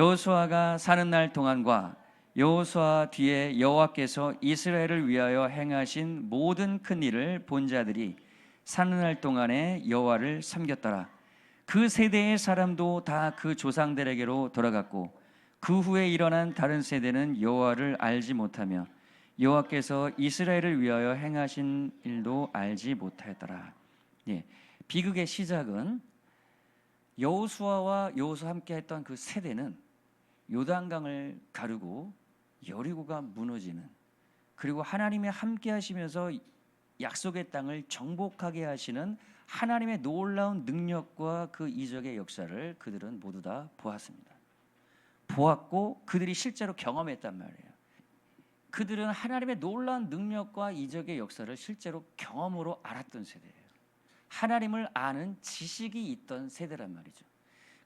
여호수아가 사는 날 동안과 여호수아 뒤에 여호와께서 이스라엘을 위하여 행하신 모든 큰 일을 본 자들이 사는 날 동안에 여호와를 섬겼더라. 그 세대의 사람도 다 그 조상들에게로 돌아갔고 그 후에 일어난 다른 세대는 여호와를 알지 못하며 여호와께서 이스라엘을 위하여 행하신 일도 알지 못하였더라. 예, 비극의 시작은 여호수아와 여호수아 함께 했던 그 세대는 요단강을 가르고 여리고가 무너지는, 그리고 하나님이 함께 하시면서 약속의 땅을 정복하게 하시는 하나님의 놀라운 능력과 그 이적의 역사를 그들은 모두 다 보았습니다. 보았고 그들이 실제로 경험했단 말이에요. 그들은 하나님의 놀라운 능력과 이적의 역사를 실제로 경험으로 알았던 세대예요. 하나님을 아는 지식이 있던 세대란 말이죠.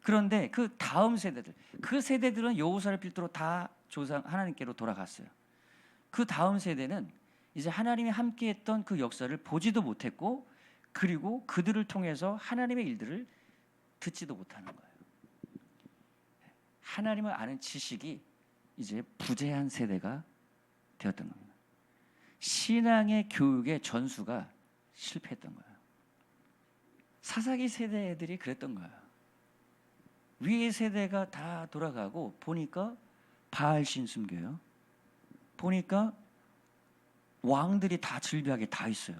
그런데 그 다음 세대들, 그 세대들은 여호수아를 필두로 다 조상 하나님께로 돌아갔어요. 그 다음 세대는 이제 하나님이 함께했던 그 역사를 보지도 못했고, 그리고 그들을 통해서 하나님의 일들을 듣지도 못하는 거예요. 하나님을 아는 지식이 이제 부재한 세대가 되었던 겁니다. 신앙의 교육의 전수가 실패했던 거예요. 사사기 세대들이 그랬던 거예요. 위의 세대가 다 돌아가고 보니까 바알신 숨겨요. 보니까 왕들이 다 질비하게 다 있어요.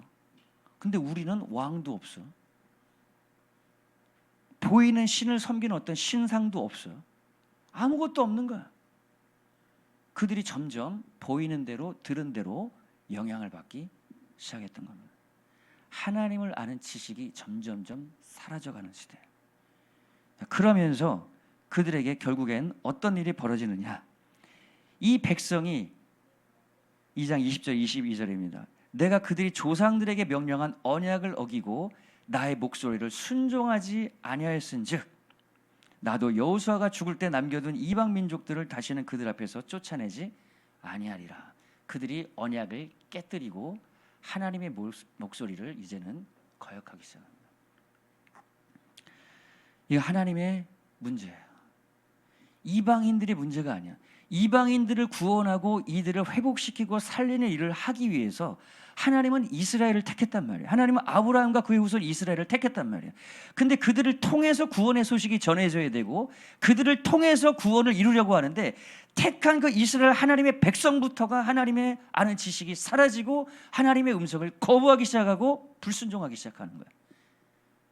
근데 우리는 왕도 없어. 보이는 신을 섬기는 어떤 신상도 없어요. 아무것도 없는 거야. 그들이 점점 보이는 대로 들은 대로 영향을 받기 시작했던 겁니다. 하나님을 아는 지식이 점점점 사라져가는 시대. 그러면서 그들에게 결국엔 어떤 일이 벌어지느냐. 이 백성이 2장 20절 22절입니다. 내가 그들이 조상들에게 명령한 언약을 어기고 나의 목소리를 순종하지 아니하였은즉 나도 여호수아가 죽을 때 남겨둔 이방 민족들을 다시는 그들 앞에서 쫓아내지 아니하리라. 그들이 언약을 깨뜨리고 하나님의 목소리를 이제는 거역하기 시작합니다. 이거 하나님의 문제예요. 이방인들의 문제가 아니야. 이방인들을 구원하고 이들을 회복시키고 살리는 일을 하기 위해서 하나님은 이스라엘을 택했단 말이에요. 하나님은 아브라함과 그의 후손 이스라엘을 택했단 말이에요. 근데 그들을 통해서 구원의 소식이 전해져야 되고 그들을 통해서 구원을 이루려고 하는데 택한 그 이스라엘 하나님의 백성부터가 하나님의 아는 지식이 사라지고 하나님의 음성을 거부하기 시작하고 불순종하기 시작하는 거예요.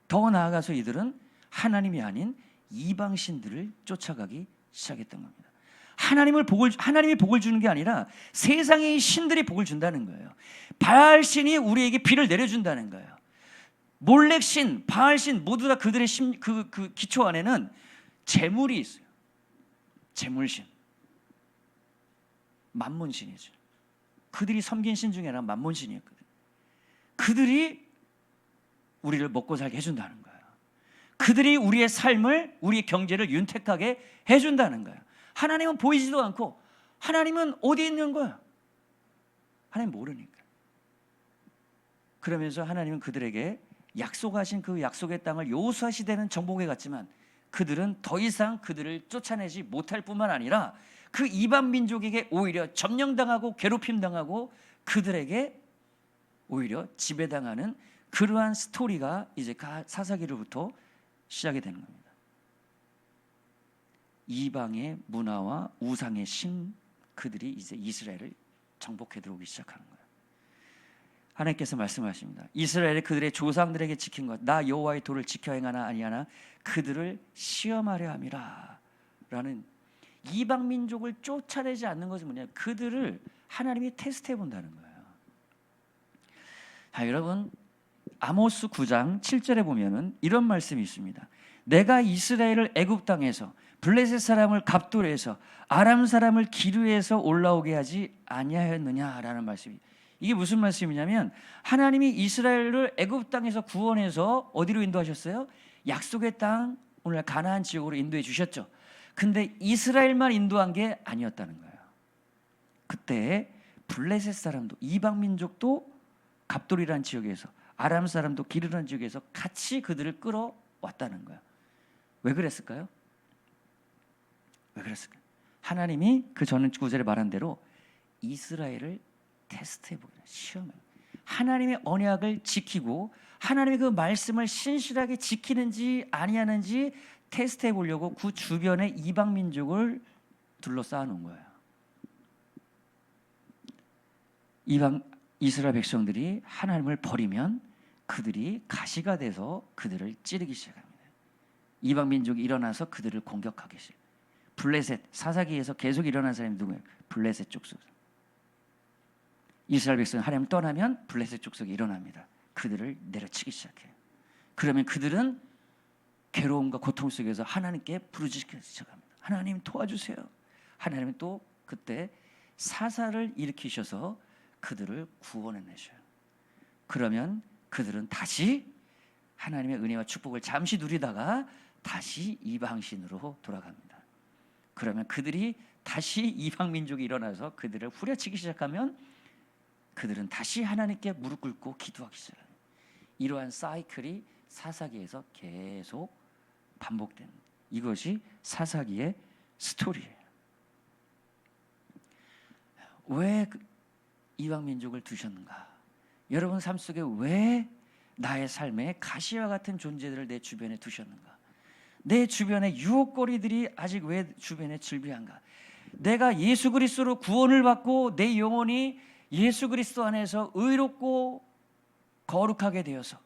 더 나아가서 이들은 하나님이 아닌 이방신들을 쫓아가기 시작했던 겁니다. 하나님이 복을 주는 게 아니라 세상의 신들이 복을 준다는 거예요. 바알신이 우리에게 비를 내려준다는 거예요. 몰렉신, 바알신 모두 다 그들의 그 기초 안에는 재물이 있어요. 재물신, 만몬신이죠. 그들이 섬긴 신 중에 하나가 만몬신이었거든요. 그들이 우리를 먹고 살게 해준다는 거예요. 그들이 우리의 삶을, 우리의 경제를 윤택하게 해준다는 거예요. 하나님은 보이지도 않고 하나님은 어디 있는 거야? 하나님 모르니까. 그러면서 하나님은 그들에게 약속하신 그 약속의 땅을 여호수아 시대는 정복해 갔지만 그들은 더 이상 그들을 쫓아내지 못할 뿐만 아니라 그 이방 민족에게 오히려 점령당하고 괴롭힘당하고 그들에게 오히려 지배당하는 그러한 스토리가 이제 사사기로부터 시작이 되는 겁니다. 이방의 문화와 우상의 신, 그들이 이제 이스라엘을 정복해 들어오기 시작하는 거예요. 하나님께서 말씀하십니다. 이스라엘이 그들의 조상들에게 지킨 것, 나 여호와의 도를 지켜 행하나 아니하나 그들을 시험하려 함이라. 라는, 이방 민족을 쫓아내지 않는 것은 뭐냐, 그들을 하나님이 테스트해 본다는 거예요. 자, 여러분, 아모스 9장 7절에 보면은 이런 말씀이 있습니다. 내가 이스라엘을 애굽 땅에서 블레셋 사람을 갑돌에서 아람 사람을 기르에서 올라오게 하지 아니하였느냐라는 말씀이, 이게 무슨 말씀이냐면 하나님이 이스라엘을 애굽 땅에서 구원해서 어디로 인도하셨어요? 약속의 땅, 오늘 가나안 지역으로 인도해 주셨죠. 근데 이스라엘만 인도한 게 아니었다는 거예요. 그때 블레셋 사람도, 이방 민족도 갑돌이라는 지역에서, 아람 사람도 기르라는 지역에서 같이 그들을 끌어왔다는 거예요. 왜 그랬을까요? 왜 그랬을까? 하나님이 그 전 구절에 말한 대로 이스라엘을 테스트해 보는 시험해. 하나님의 언약을 지키고 하나님의 그 말씀을 신실하게 지키는지 아니하는지 테스트해 보려고 그 주변의 이방 민족을 둘러싸아 놓은 거예요. 이방 이스라엘 백성들이 하나님을 버리면 그들이 가시가 돼서 그들을 찌르기 시작합니다. 이방 민족이 일어나서 그들을 공격하기 시작. 블레셋 사사기에서 계속 일어난 사람이 누구예요? 블레셋 족속. 이스라엘 백성이 하나님을 떠나면 블레셋 족속이 일어납니다. 그들을 내려치기 시작해요. 그러면 그들은 괴로움과 고통 속에서 하나님께 부르짖기 시작합니다. 하나님 도와주세요. 하나님은 또 그때 사사를 일으키셔서 그들을 구원해내셔요. 그러면 그들은 다시 하나님의 은혜와 축복을 잠시 누리다가 다시 이방신으로 돌아갑니다. 그러면 그들이 다시 이방 민족이 일어나서 그들을 후려치기 시작하면 그들은 다시 하나님께 무릎 꿇고 기도하기 시작합니다. 이러한 사이클이 사사기에서 계속 반복되는, 이것이 사사기의 스토리예요. 왜 이방 민족을 두셨는가? 여러분 삶 속에 왜 나의 삶에 가시와 같은 존재들을 내 주변에 두셨는가? 내 주변에 유혹거리들이 아직 왜 주변에 즐비한가? 내가 예수 그리스도로 구원을 받고 내 영혼이 예수 그리스도 안에서 의롭고 거룩하게 되어서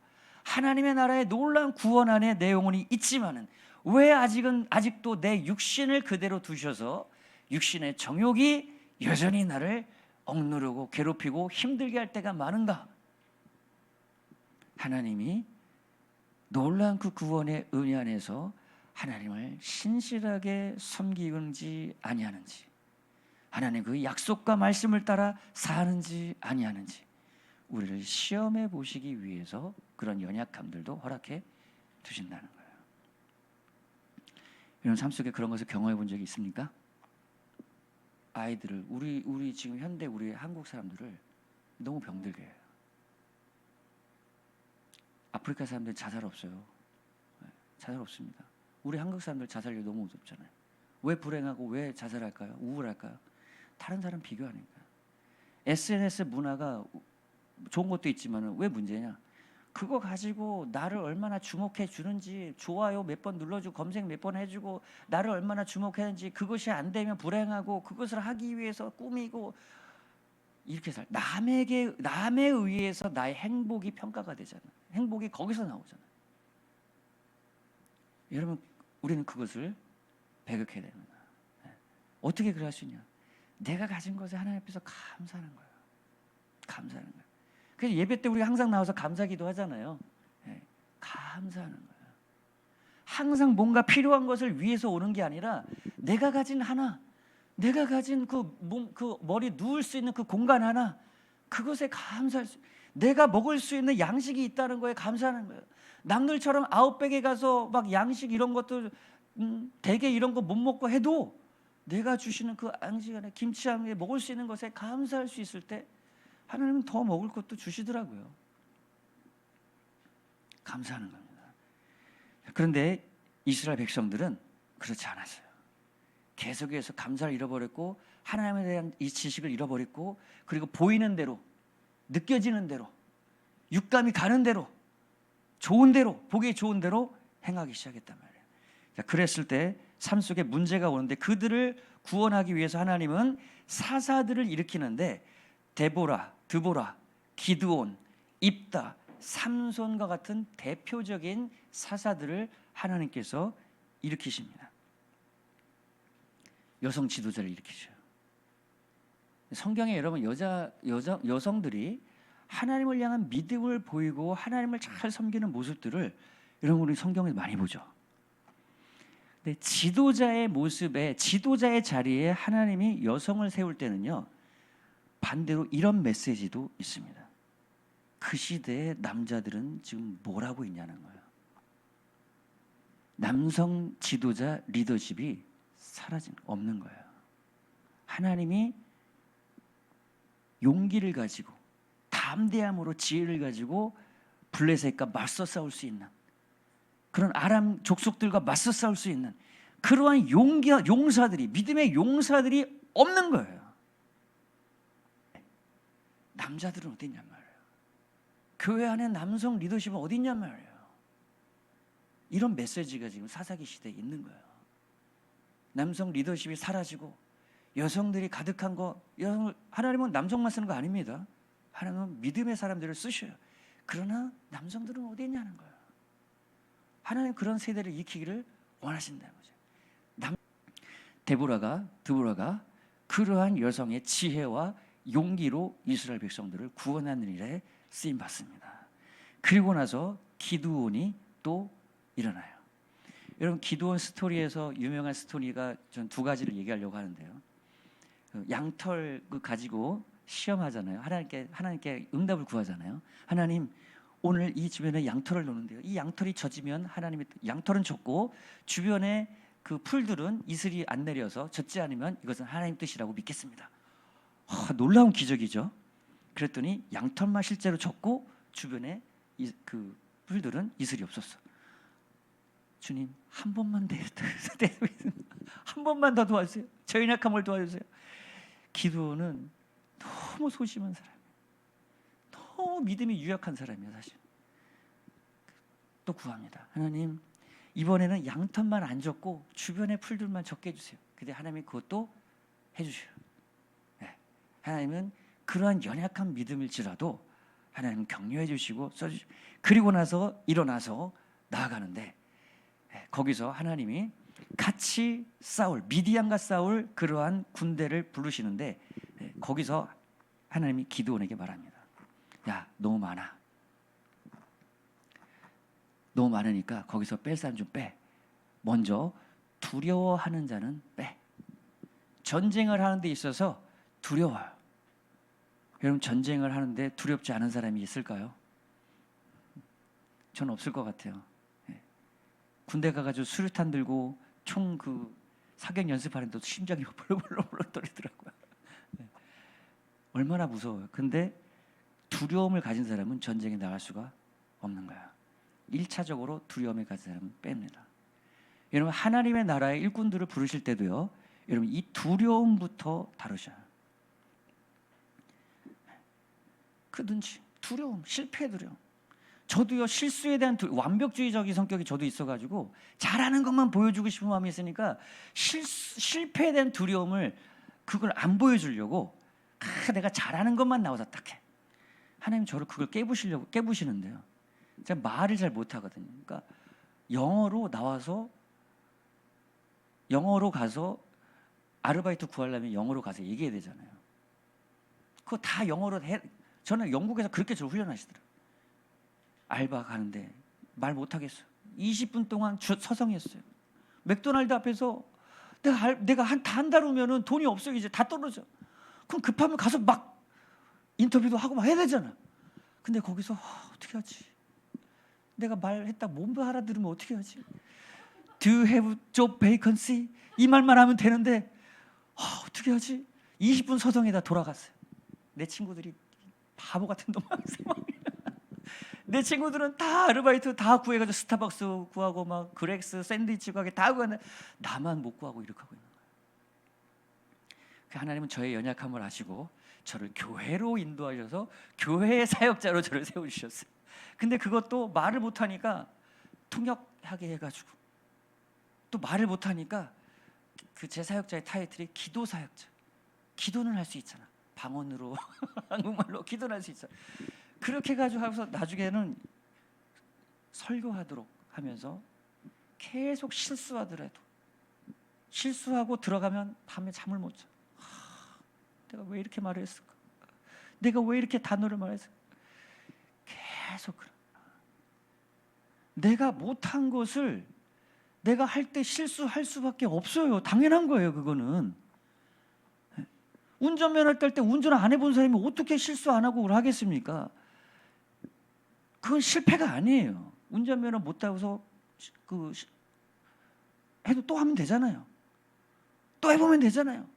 하나님의 나라의 놀라운 구원 안에 내 영혼이 있지만은 왜 아직도 내 육신을 그대로 두셔서 육신의 정욕이 여전히 나를 억누르고 괴롭히고 힘들게 할 때가 많은가? 하나님이 놀라운 그 구원의 은혜 안에서 하나님을 신실하게 섬기는지 아니하는지, 하나님 그 약속과 말씀을 따라 사는지 아니하는지 우리를 시험해 보시기 위해서 그런 연약함들도 허락해 두신다는 거예요. 여러분 삶 속에 그런 것을 경험해 본 적이 있습니까? 아이들을 우리 지금 현대 우리 한국 사람들을 너무 병들게 해요. 아프리카 사람들 자살 없어요. 자살 없습니다. 우리 한국 사람들 자살률 너무 높잖아요. 왜 불행하고 왜 자살할까요? 우울할까요? 다른 사람 비교하니까. SNS 문화가 좋은 것도 있지만 왜 문제냐? 그거 가지고 나를 얼마나 주목해 주는지, 좋아요 몇 번 눌러주고 검색 몇 번 해주고 나를 얼마나 주목했는지, 그것이 안 되면 불행하고 그것을 하기 위해서 꾸미고 이렇게 남에 의해서 나의 행복이 평가가 되잖아. 행복이 거기서 나오잖아. 여러분 우리는 그것을 배격해야 됩니다. 어떻게 그럴 수 있냐? 내가 가진 것에 하나님 앞에서 감사하는 거예요. 감사하는 거예요. 그래서 예배 때 우리가 항상 나와서 감사기도 하잖아요. 감사하는 거예요. 항상 뭔가 필요한 것을 위해서 오는 게 아니라 내가 가진 하나, 내가 가진 그 머리 누울 수 있는 그 공간 하나, 그것에 감사할 수, 내가 먹을 수 있는 양식이 있다는 거에 감사하는 거예요. 남들처럼 아웃백에 가서 막 양식 이런 것들 대게 이런 거 못 먹고 해도 내가 주시는 그 양식 안에 김치 안에 먹을 수 있는 것에 감사할 수 있을 때 하나님은 더 먹을 것도 주시더라고요. 감사하는 겁니다. 그런데 이스라엘 백성들은 그렇지 않았어요. 계속해서 감사를 잃어버렸고 하나님에 대한 이 지식을 잃어버렸고, 그리고 보이는 대로, 느껴지는 대로, 육감이 가는 대로, 좋은 대로, 보기 좋은 대로 행하기 시작했단 말이에요. 자, 그랬을 때 삶 속에 문제가 오는데 그들을 구원하기 위해서 하나님은 사사들을 일으키는데 드보라, 기드온, 입다, 삼손과 같은 대표적인 사사들을 하나님께서 일으키십니다. 여성 지도자를 일으키셔요. 성경에 여러분 여성들이 하나님을 향한 믿음을 보이고 하나님을 잘 섬기는 모습들을 여러분 우리 성경에서 많이 보죠. 근데 지도자의 모습에, 지도자의 자리에 하나님이 여성을 세울 때는요, 반대로 이런 메시지도 있습니다. 그 시대의 남자들은 지금 뭘 하고 있냐는 거예요. 남성 지도자 리더십이 없는 거예요. 하나님이 용기를 가지고 담대함으로 지혜를 가지고 블레셋과 맞서 싸울 수 있는, 그런 아람 족속들과 맞서 싸울 수 있는 그러한 용사들이, 믿음의 용사들이 없는 거예요. 남자들은 어디 있냔 말이에요. 교회 안에 남성 리더십은 어디 있냔 말이에요. 이런 메시지가 지금 사사기 시대에 있는 거예요. 남성 리더십이 사라지고 여성들이 가득한 거, 하나님은 남성만 쓰는 거 아닙니다. 하나님은 믿음의 사람들을 쓰셔요. 그러나 남성들은 어디 있냐는 거예요. 하나님 그런 세대를 익히기를 원하신다는 거죠. 드보라가 그러한 여성의 지혜와 용기로 이스라엘 백성들을 구원하는 일에 쓰임 받습니다. 그리고 나서 기드온이 또 일어나요. 여러분, 기드온 스토리에서 유명한 스토리가 전 두 가지를 얘기하려고 하는데요. 양털 가지고 시험하잖아요. 하나님께 응답을 구하잖아요. 하나님, 오늘 이 주변에 양털을 놓는데요. 이 양털이 젖으면 하나님이, 양털은 젖고 주변에 그 풀들은 이슬이 안 내려서 젖지 않으면 이것은 하나님 뜻이라고 믿겠습니다. 놀라운 기적이죠. 그랬더니 양털만 실제로 젖고 주변에 그 풀들은 이슬이 없었어. 주님, 한 번만 한 번만 더 도와주세요. 저 연약함을 도와주세요. 기드온은 너무 소심한 사람이에요. 너무 믿음이 유약한 사람이에요. 사실 또 구합니다. 하나님, 이번에는 양털만 안 젖고 주변의 풀들만 젖게 해주세요. 근데 하나님이 그것도 해주셔요. 네. 하나님은 그러한 연약한 믿음일지라도 하나님은 격려해 주시고 써주시고, 그리고 나서 일어나서 나아가는데, 거기서 하나님이 같이 싸울, 미디안과 싸울 그러한 군대를 부르시는데, 거기서 하나님이 기드온에게 말합니다. 야, 너무 많아. 너무 많으니까 거기서 뺄 사람 좀 빼. 먼저 두려워하는 자는 빼. 전쟁을 하는 데 있어서 두려워요. 여러분, 전쟁을 하는데 두렵지 않은 사람이 있을까요? 저는 없을 것 같아요. 군대 가가지고 수류탄 들고 총 그 사격 연습하는데도 심장이 벌렁벌렁 떨리더라고요. 얼마나 무서워요. 근데 두려움을 가진 사람은 전쟁에 나갈 수가 없는 거야. 1차적으로 두려움을 가진 사람은 뺍니다. 여러분, 하나님의 나라의 일꾼들을 부르실 때도요, 여러분, 이 두려움부터 다루셔요. 그든지 두려움, 실패 두려움. 저도요, 실수에 대한 완벽주의적인 성격이 저도 있어가지고 잘하는 것만 보여주고 싶은 마음이 있으니까 실패에 대한 두려움을, 그걸 안 보여주려고 내가 잘하는 것만 나와서 딱 해. 하나님 저를 그걸 깨부시는데요. 제가 말을 잘 못하거든요. 그러니까 영어로 가서 아르바이트 구하려면 영어로 가서 얘기해야 되잖아요. 그거 다 영어로 해. 저는 영국에서 그렇게 저를 훈련하시더라고요. 알바 가는데 말 못하겠어요. 20분 동안 서성했어요. 맥도날드 앞에서 내가 한 달 후면은 돈이 없어요. 이제 다 떨어져. 그럼 급하면 가서 막 인터뷰도 하고 막 해야 되잖아. 근데 거기서 어떻게 하지? 내가 말했다 못 알아들으면 어떻게 하지? Do you have job vacancy? 이 말만 하면 되는데 어떻게 하지? 20분 서성에다 돌아갔어요. 내 친구들이 바보 같은 놈만 내 친구들은 다 아르바이트 다 구해가지고 스타벅스 구하고 막 그렉스 샌드위치 구하게 다 구하는데 나만 못 구하고 이렇게 하고 있는 거예요. 하나님은 저의 연약함을 아시고 저를 교회로 인도하셔서 교회의 사역자로 저를 세워주셨어요. 근데 그것도 말을 못하니까 통역하게 해가지고, 또 말을 못하니까 그 제 사역자의 타이틀이 기도 사역자. 기도는 할 수 있잖아. 방언으로 한국말로 기도는 할 수 있잖아. 그렇게 해가지고 하면서 나중에는 설교하도록 하면서 계속 실수하더라도, 실수하고 들어가면 밤에 잠을 못 자. 내가 왜 이렇게 말을 했을까? 내가 왜 이렇게 단어를 말했을까? 계속 그래. 내가 못한 것을 내가 할 때 실수할 수밖에 없어요. 당연한 거예요. 그거는 운전면허 딸 때 운전 안 해본 사람이 어떻게 실수 안 하고 그걸 하겠습니까? 그건 실패가 아니에요. 운전면허 못 따서 해도 또 하면 되잖아요. 또 해보면 되잖아요.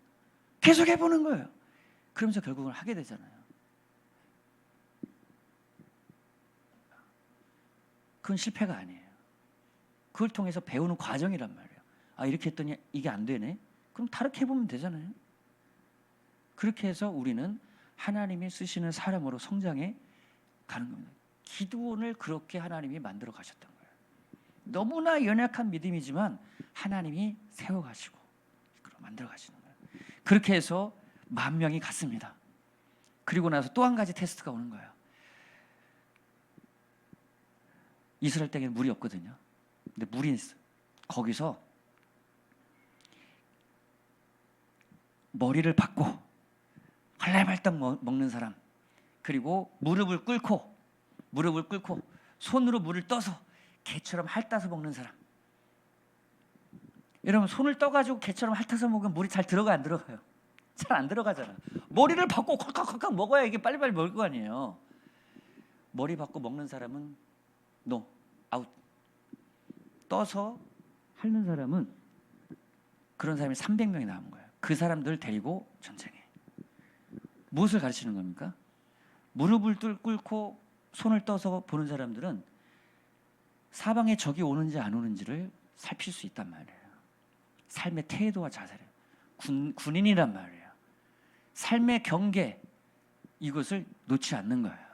계속 해보는 거예요. 그러면서 결국은 하게 되잖아요. 그건 실패가 아니에요. 그걸 통해서 배우는 과정이란 말이에요. 이렇게 했더니 이게 안 되네. 그럼 다르게 해보면 되잖아요. 그렇게 해서 우리는 하나님이 쓰시는 사람으로 성장해 가는 겁니다. 기드온을 그렇게 하나님이 만들어 가셨던 거예요. 너무나 연약한 믿음이지만 하나님이 세워가시고 만들어 가시는 거예요. 그렇게 해서 10,000명이 갔습니다. 그리고 나서 또 한 가지 테스트가 오는 거예요. 이스라엘 땅에는 물이 없거든요. 근데 물이 있어요. 거기서 머리를 박고 발랄발딱 먹는 사람, 그리고 무릎을 꿇고 손으로 물을 떠서 개처럼 핥아서 먹는 사람. 여러분, 손을 떠가지고 개처럼 핥아서 먹으면 물이 잘 들어가 안 들어가요? 잘 안 들어가잖아. 머리를 박고 콱콱콱 먹어야 이게 빨리빨리 먹을 거 아니에요. 머리 박고 먹는 사람은 노, 아웃. 떠서 핥는 사람은, 그런 사람이 300명이 남은 거예요. 그 사람들 데리고 전쟁해. 무엇을 가르치는 겁니까? 무릎을 꿇고 손을 떠서 보는 사람들은 사방에 적이 오는지 안 오는지를 살필 수 있단 말이에요. 삶의 태도와 자세를. 군인이란 말이에요. 삶의 경계, 이것을 놓지 않는 거예요.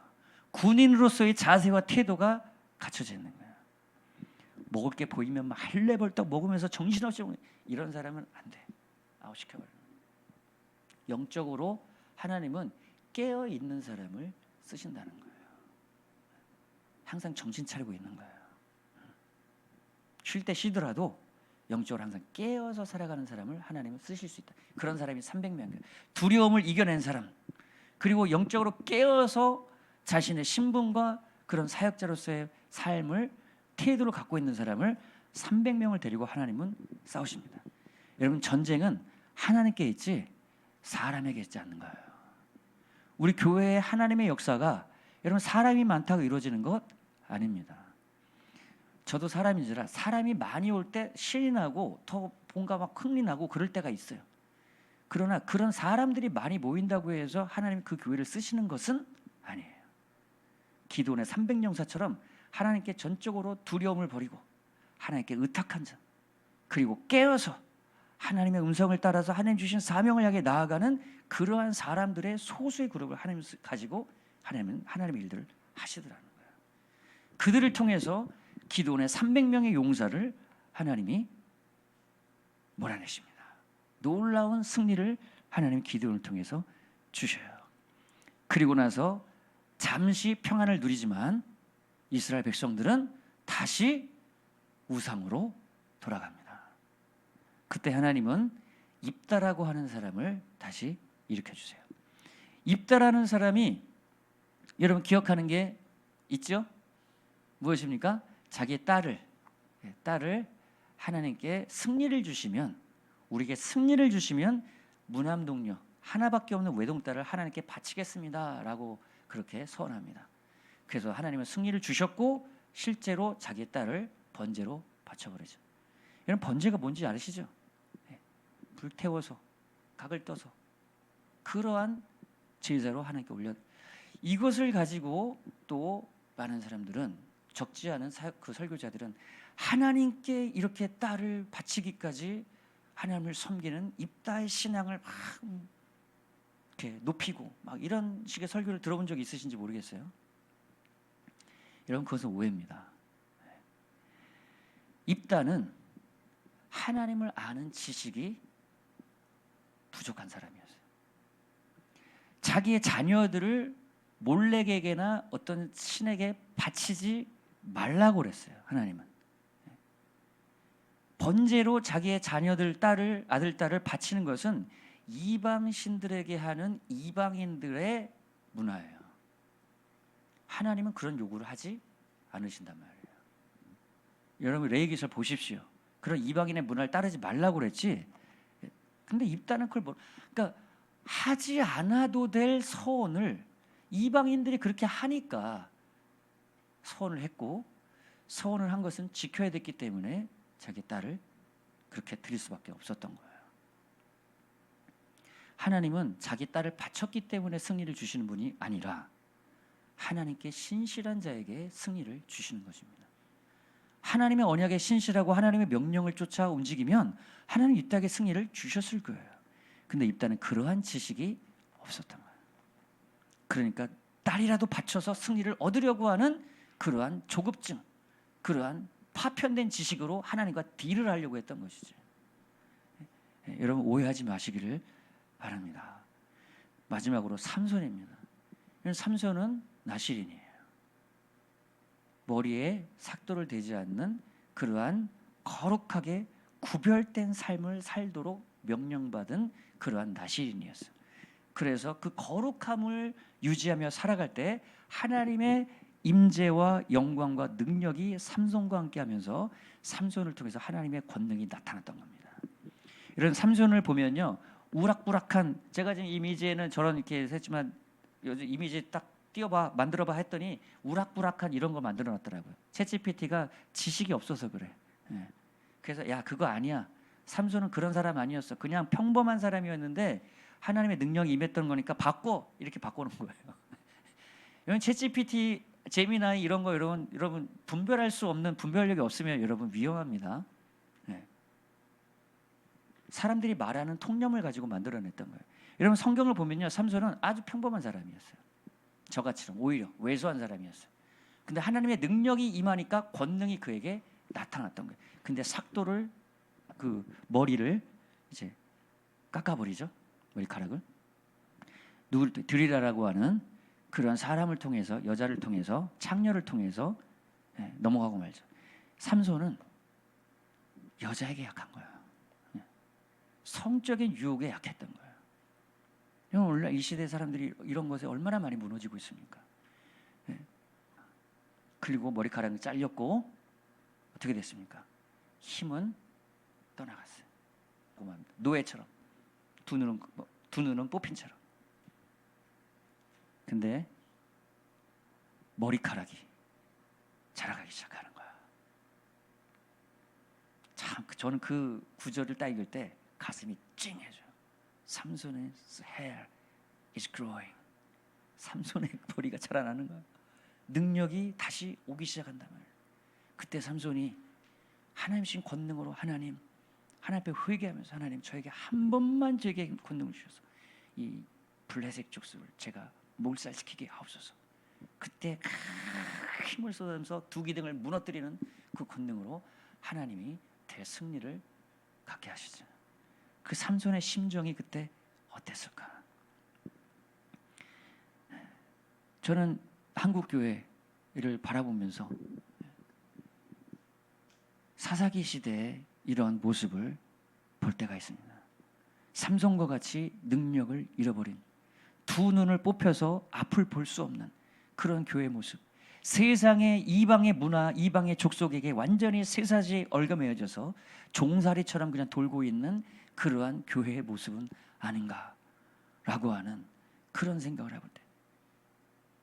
군인으로서의 자세와 태도가 갖춰져 있는 거예요. 먹을 게 보이면 막 할래벌떡 먹으면서 정신없이 먹는, 이런 사람은 안 돼. 아웃시켜버려요. 영적으로 하나님은 깨어 있는 사람을 쓰신다는 거예요. 항상 정신 차리고 있는 거예요. 쉴 때 쉬더라도 영적으로 항상 깨어서 살아가는 사람을 하나님은 쓰실 수 있다. 그런 사람이 300명. 두려움을 이겨낸 사람, 그리고 영적으로 깨어서 자신의 신분과 그런 사역자로서의 삶을, 태도를 갖고 있는 사람을 300명을 데리고 하나님은 싸우십니다. 여러분, 전쟁은 하나님께 있지 사람에게 있지 않는 거예요. 우리 교회의 하나님의 역사가 여러분 사람이 많다고 이루어지는 것 아닙니다. 저도 사람인지라 사람이 많이 올 때 신이 나고 더 뭔가 막 흥이 나고 그럴 때가 있어요. 그러나 그런 사람들이 많이 모인다고 해서 하나님이 그 교회를 쓰시는 것은 아니에요. 기드온의 300용사처럼 하나님께 전적으로 두려움을 버리고 하나님께 의탁한 자, 그리고 깨어서 하나님의 음성을 따라서 하나님 주신 사명을 향해 나아가는 그러한 사람들의 소수의 그룹을 하나님 가지고 하나님의 일들을 하시더라는 거예요. 그들을 통해서 기드온의 300명의 용사를 하나님이 몰아내십니다. 놀라운 승리를 하나님이 기드온을 통해서 주셔요. 그리고 나서 잠시 평안을 누리지만 이스라엘 백성들은 다시 우상으로 돌아갑니다. 그때 하나님은 입다라고 하는 사람을 다시 일으켜주세요. 입다라는 사람이 여러분 기억하는 게 있죠? 무엇입니까? 자기의 딸을 하나님께 승리를 주시면, 우리에게 승리를 주시면 무남동녀 하나밖에 없는 외동딸을 하나님께 바치겠습니다 라고 그렇게 서원합니다. 그래서 하나님은 승리를 주셨고 실제로 자기의 딸을 번제로 바쳐버리죠. 여러분, 번제가 뭔지 아시죠? 불 태워서 각을 떠서 그러한 제사로 하나님께 올려, 이것을 가지고 또 많은 사람들은, 적지 않은 그 설교자들은 하나님께 이렇게 딸을 바치기까지 하나님을 섬기는 입다의 신앙을 막 이렇게 높이고 막 이런 식의 설교를 들어본 적이 있으신지 모르겠어요. 여러분, 그것은 오해입니다. 입다는 하나님을 아는 지식이 부족한 사람이었어요. 자기의 자녀들을 몰렉에게나 어떤 신에게 바치지 말라고 그랬어요. 하나님은 번제로 자기의 자녀들, 아들, 딸을 바치는 것은 이방 신들에게 하는 이방인들의 문화예요. 하나님은 그런 요구를 하지 않으신단 말이에요. 여러분, 레위기서 보십시오. 그런 이방인의 문화를 따르지 말라고 그랬지. 근데 입다는 그걸 그러니까 하지 않아도 될 서원을 이방인들이 그렇게 하니까 서원을 했고, 서원을 한 것은 지켜야 됐기 때문에 자기 딸을 그렇게 드릴 수밖에 없었던 거예요. 하나님은 자기 딸을 바쳤기 때문에 승리를 주시는 분이 아니라 하나님께 신실한 자에게 승리를 주시는 것입니다. 하나님의 언약에 신실하고 하나님의 명령을 쫓아 움직이면 하나님 이 땅에 승리를 주셨을 거예요. 근데 입다는 그러한 지식이 없었단 말이에요. 그러니까 딸이라도 바쳐서 승리를 얻으려고 하는 그러한 조급증, 그러한 파편된 지식으로 하나님과 딜을 하려고 했던 것이죠. 여러분 오해하지 마시기를 바랍니다. 마지막으로 삼손입니다. 삼손은 나실인이에요. 머리에 삭도를 대지 않는 그러한 거룩하게 구별된 삶을 살도록 명령받은 그러한 나실인이었어요. 그래서 그 거룩함을 유지하며 살아갈 때 하나님의 임재와 영광과 능력이 삼손과 함께하면서 삼손을 통해서 하나님의 권능이 나타났던 겁니다. 이런 삼손을 보면요, 우락부락한, 제가 지금 이미지에는 저런 이렇게 했지만 요즘 이미지 딱 띄워봐 만들어봐 했더니 우락부락한 이런 거 만들어놨더라고요. 챗GPT가 지식이 없어서 그래. 그래서 야 그거 아니야. 삼손은 그런 사람 아니었어. 그냥 평범한 사람이었는데 하나님의 능력이 임했던 거니까 바꿔, 이렇게 바꿔놓은 거예요. 여러분 챗GPT, 제미나이 이런 거 여러분 분별할 수 없는, 분별력이 없으면 여러분 위험합니다. 사람들이 말하는 통념을 가지고 만들어냈던 거예요. 여러분 성경을 보면요, 삼손은 아주 평범한 사람이었어요. 저같이럼 오히려 왜소한 사람이었어요. 근데 하나님의 능력이 임하니까 권능이 그에게 나타났던 거예요. 근데 삭도를, 그 머리를 이제 깎아버리죠. 머리카락을. 누굴 드리라라고 하는 그런 사람을 통해서, 여자를 통해서, 창녀를 통해서 넘어가고 말죠. 삼손은 여자에게 약한 거예요. 성적인 유혹에 약했던 거예요. 오늘날 이 시대 사람들이 이런 것에 얼마나 많이 무너지고 있습니까? 그리고 머리카락이 잘렸고 어떻게 됐습니까? 힘은 떠나갔어요. 노예처럼, 두 눈은 뽑힌처럼. 근데 머리카락이 자라가기 시작하는 거야. 참 저는 그 구절을 딱 읽을 때 가슴이 찡해져요. 삼손의 hair is growing. 삼손의 머리가 자라나는 거야. 능력이 다시 오기 시작한단 말이에요. 그때 삼손이 하나님 신 권능으로 하나님 앞에 회개하면서, 하나님 저에게 한 번만 저에게 권능을 주셔서 이 블레셋 족속을 제가 몰살시키게 하옵소서. 그때 힘을 쏟아면서 두 기둥을 무너뜨리는 그 권능으로 하나님이 대승리를 갖게 하시죠. 그 삼손의 심정이 그때 어땠을까? 저는 한국 교회를 바라보면서 사사기 시대의 이런 모습을 볼 때가 있습니다. 삼손과 같이 능력을 잃어버린, 두 눈을 뽑혀서 앞을 볼 수 없는 그런 교회 모습. 세상의 이방의 문화, 이방의 족속에게 완전히 쇠사지에 얽어매여져서 종살이처럼 그냥 돌고 있는 그러한 교회의 모습은 아닌가라고 하는 그런 생각을 해볼 때,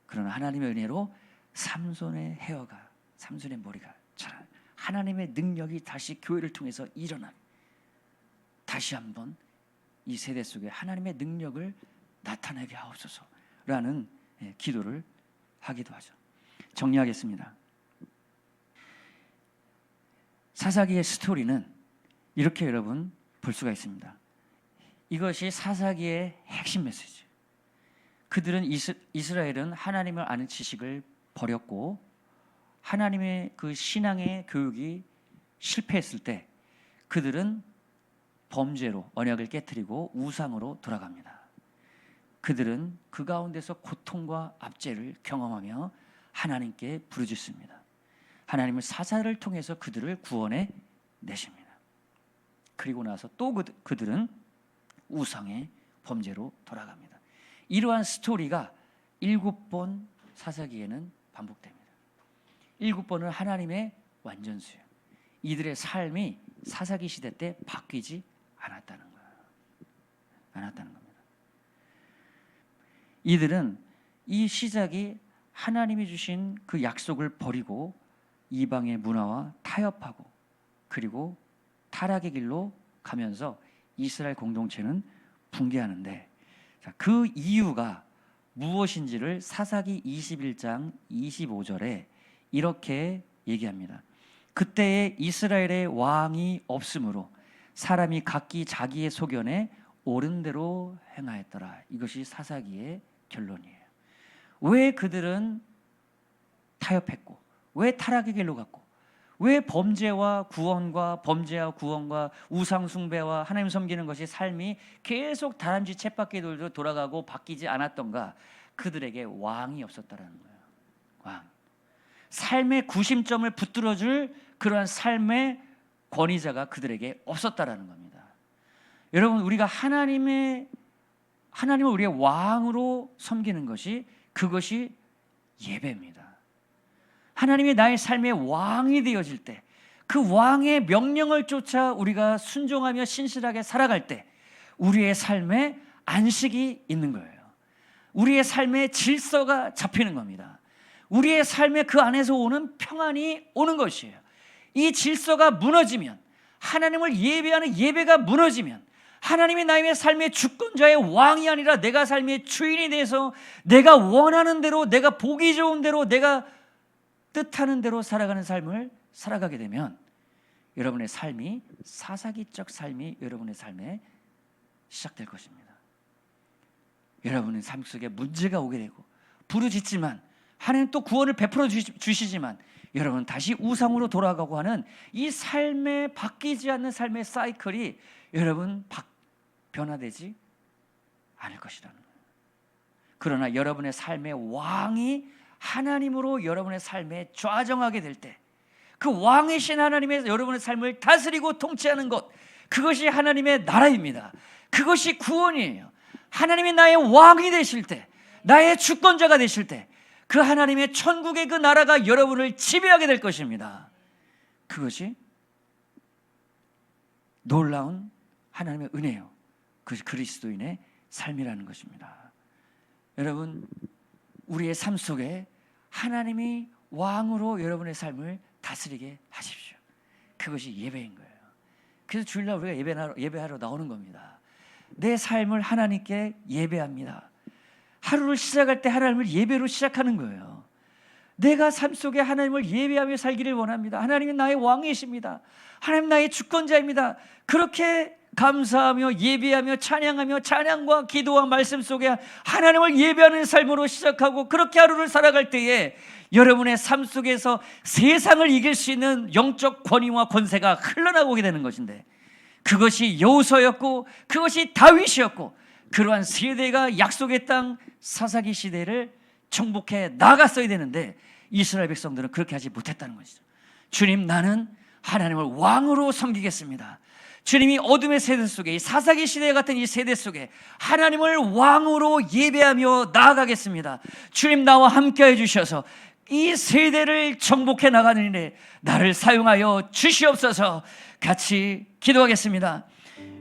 그러나 하나님의 은혜로 삼손의 헤어가, 삼손의 머리가 자라, 하나님의 능력이 다시 교회를 통해서 일어나, 다시 한번 이 세대 속에 하나님의 능력을 나타내게 하옵소서라는 기도를 하기도 하죠. 정리하겠습니다. 사사기의 스토리는 이렇게 여러분 볼 수가 있습니다. 이것이 사사기의 핵심 메시지. 그들은 이스라엘은 하나님을 아는 지식을 버렸고 하나님의 그 신앙의 교육이 실패했을 때 그들은 범죄로 언약을 깨트리고 우상으로 돌아갑니다. 그들은 그 가운데서 고통과 압제를 경험하며 하나님께 부르짖습니다. 하나님은 사사를 통해서 그들을 구원해 내십니다. 그리고 나서 또 그들은 우상의 범죄로 돌아갑니다. 이러한 스토리가 7번 사사기에는 반복됩니다. 7번은 하나님의 완전수요. 이들의 삶이 사사기 시대 때 바뀌지 않았다는 겁니다. 이들은 이 시작이 하나님이 주신 그 약속을 버리고 이방의 문화와 타협하고 그리고 타락의 길로 가면서 이스라엘 공동체는 붕괴하는데, 그 이유가 무엇인지를 사사기 21장 25절에 이렇게 얘기합니다. 그때에 이스라엘의 왕이 없으므로 사람이 각기 자기의 소견에 옳은 대로 행하였더라. 이것이 사사기의 결론이에요. 왜 그들은 타협했고, 왜 타락의 길로 갔고, 왜 범죄와 구원과 우상 숭배와 하나님 섬기는 것이 삶이 계속 다람쥐 쳇바퀴 돌아가고 바뀌지 않았던가? 그들에게 왕이 없었다라는 거예요. 왕. 삶의 구심점을 붙들어줄 그러한 삶의 권위자가 그들에게 없었다라는 겁니다. 여러분, 우리가 하나님을 우리의 왕으로 섬기는 것이, 그것이 예배입니다. 하나님이 나의 삶의 왕이 되어질 때, 그 왕의 명령을 쫓아 우리가 순종하며 신실하게 살아갈 때 우리의 삶에 안식이 있는 거예요. 우리의 삶의 질서가 잡히는 겁니다. 우리의 삶의 그 안에서 오는 평안이 오는 것이에요. 이 질서가 무너지면, 하나님을 예배하는 예배가 무너지면, 하나님이 나의 삶의 주권자의 왕이 아니라 내가 삶의 주인이 돼서 내가 원하는 대로, 내가 보기 좋은 대로, 내가 뜻하는 대로 살아가는 삶을 살아가게 되면 여러분의 삶이, 사사기적 삶이 여러분의 삶에 시작될 것입니다. 여러분의 삶 속에 문제가 오게 되고 부르짖지만 하나님 또 구원을 베풀어 주시지만 여러분 다시 우상으로 돌아가고 하는 이 삶에 바뀌지 않는 삶의 사이클이 여러분 변화되지 않을 것이라는 거예요. 그러나 여러분의 삶의 왕이 하나님으로 여러분의 삶에 좌정하게 될 때, 그 왕이신 하나님의 여러분의 삶을 다스리고 통치하는 것, 그것이 하나님의 나라입니다. 그것이 구원이에요. 하나님이 나의 왕이 되실 때, 나의 주권자가 되실 때, 그 하나님의 천국의 그 나라가 여러분을 지배하게 될 것입니다. 그것이 놀라운 하나님의 은혜요, 그것이 그리스도인의 삶이라는 것입니다. 여러분, 우리의 삶 속에 하나님이 왕으로 여러분의 삶을 다스리게 하십시오. 그것이 예배인 거예요. 그래서 주일날 우리가 예배하러 나오는 겁니다. 내 삶을 하나님께 예배합니다. 하루를 시작할 때 하나님을 예배로 시작하는 거예요. 내가 삶 속에 하나님을 예배하며 살기를 원합니다. 하나님은 나의 왕이십니다. 하나님 나의 주권자입니다. 그렇게 감사하며 예배하며 찬양하며, 찬양과 기도와 말씀 속에 하나님을 예배하는 삶으로 시작하고, 그렇게 하루를 살아갈 때에 여러분의 삶 속에서 세상을 이길 수 있는 영적 권위와 권세가 흘러나오게 되는 것인데, 그것이 여호수아였고 그것이 다윗이었고, 그러한 세대가 약속의 땅 사사기 시대를 정복해 나갔어야 되는데 이스라엘 백성들은 그렇게 하지 못했다는 것이죠. 주님, 나는 하나님을 왕으로 섬기겠습니다. 주님이 어둠의 세대 속에, 이 사사기 시대 같은 이 세대 속에 하나님을 왕으로 예배하며 나아가겠습니다. 주님, 나와 함께해 주셔서 이 세대를 정복해 나가는 일에 나를 사용하여 주시옵소서. 같이 기도하겠습니다.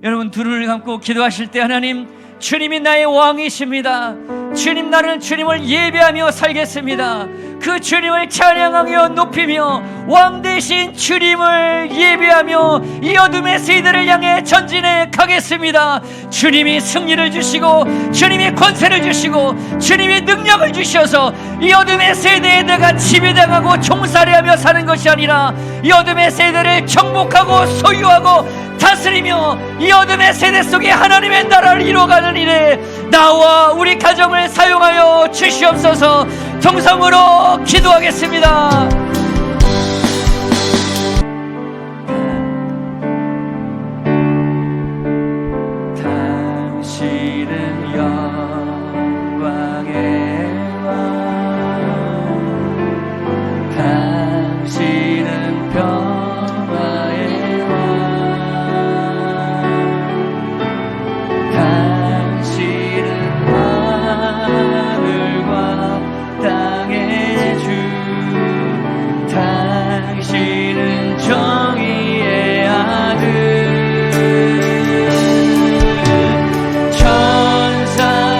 여러분, 두 눈을 감고 기도하실 때, 하나님, 주님이 나의 왕이십니다. 주님, 나는 주님을 예배하며 살겠습니다. 그 주님을 찬양하며 높이며 왕 대신 주님을 예배하며 이 어둠의 세대를 향해 전진해 가겠습니다. 주님이 승리를 주시고 주님이 권세를 주시고 주님이 능력을 주셔서 이 어둠의 세대에 내가 지배당하고 종살이하며 사는 것이 아니라 이 어둠의 세대를 정복하고 소유하고 다스리며 이 어둠의 세대 속에 하나님의 나라를 이루어가는 일에 나와 우리 가정을 사용하여 주시옵소서. 정성으로 기도하겠습니다. 당신은 영광의 왕, 당신은 평화의 왕, 당신은 하늘과 땅의 주, 당신은 정의의 아들, 천사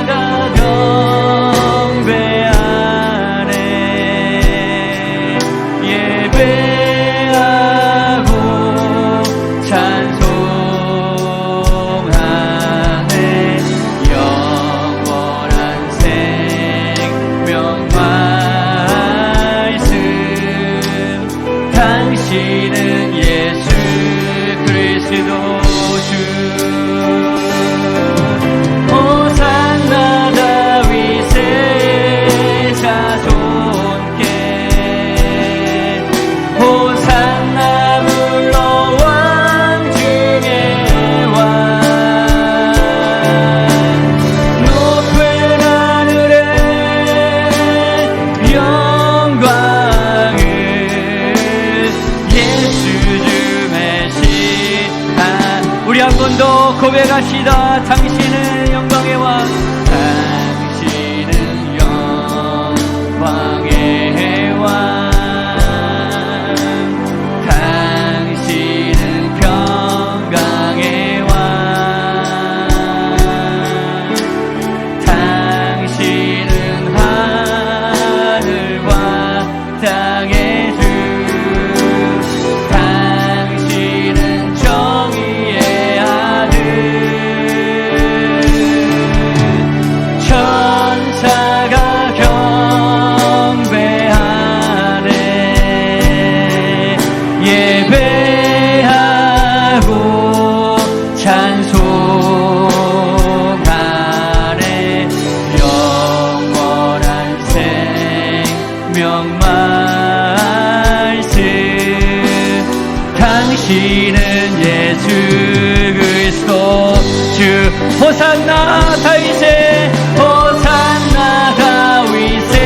호산나 다윗의 호산나 다윗의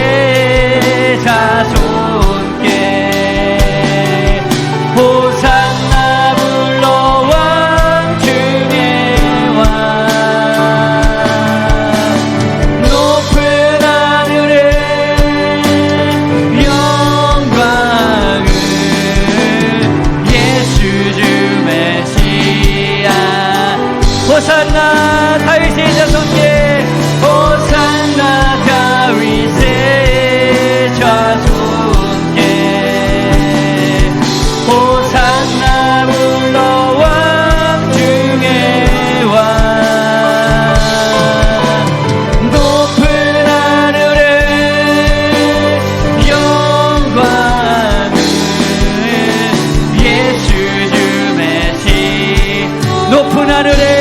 자손께 호산나 불러 왕 중의 왕 높은 하늘에 영광을 예수 주 메시아 호산나 다윗의 자손께 호산나 다윗의 자손께 호산나 불러 왕 중의 왕 높은 하늘에 영광을 예수 주 메시 높은 하늘에